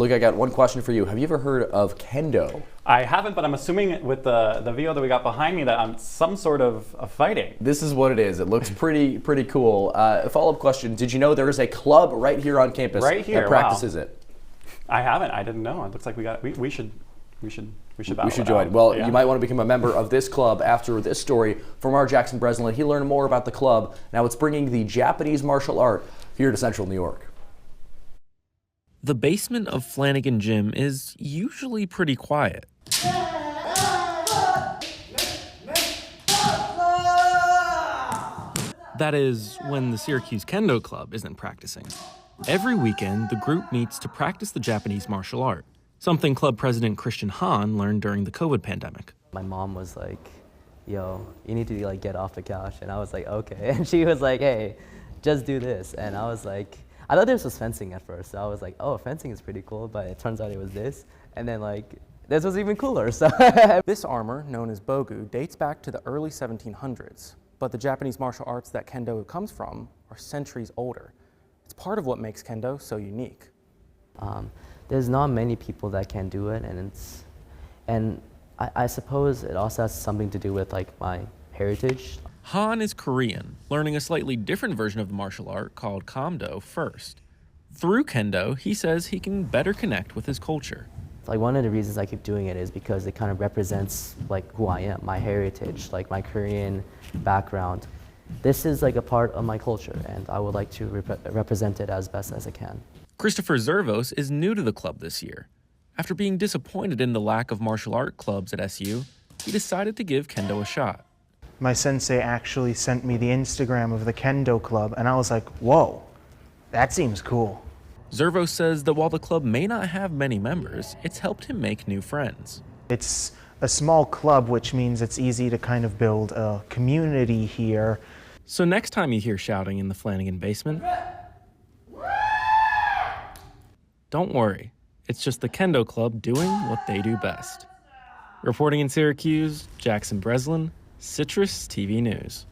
Luke, I got one question for you. Have you ever heard of Kendo? I haven't, but I'm assuming with the video that we got behind me that I'm some sort of fighting. This is what it is. It looks pretty cool. A follow-up question: did you know there is a club right here on campus that practices it? I haven't. I didn't know. It looks like we should join. Well, you might want to become a member of this club after this story from our Jackson Breslin. He learned more about the club. Now it's bringing the Japanese martial art here to Central New York. The basement of Flanagan Gym is usually pretty quiet. That is, when the Syracuse Kendo Club isn't practicing. Every weekend, the group meets to practice the Japanese martial art, something club president Christian Han learned during the COVID pandemic. My mom was like, yo, you need to get off the couch. And I was like, okay. And she was like, hey, just do this. And I was like, I thought this was fencing at first. So I was like, oh, fencing is pretty cool. But it turns out it was this. And then this was even cooler. So this armor, known as bogu, dates back to the early 1700s. But the Japanese martial arts that Kendo comes from are centuries older. It's part of what makes Kendo so unique. There's not many people that can do it, and I suppose it also has something to do with my heritage. Han is Korean, learning a slightly different version of the martial art called Kendo first. Through Kendo, he says he can better connect with his culture. One of the reasons I keep doing it is because it kind of represents who I am, my heritage, my Korean background. This is a part of my culture, and I would like to represent it as best as I can. Christopher Zervos is new to the club this year. After being disappointed in the lack of martial art clubs at SU, he decided to give Kendo a shot. My sensei actually sent me the Instagram of the Kendo club, and I was like, whoa, that seems cool. Zervos says that while the club may not have many members, it's helped him make new friends. It's a small club, which means it's easy to kind of build a community here. So next time you hear shouting in the Flanagan basement, don't worry. It's just the Kendo Club doing what they do best. Reporting in Syracuse, Jackson Breslin, CitrusTV News.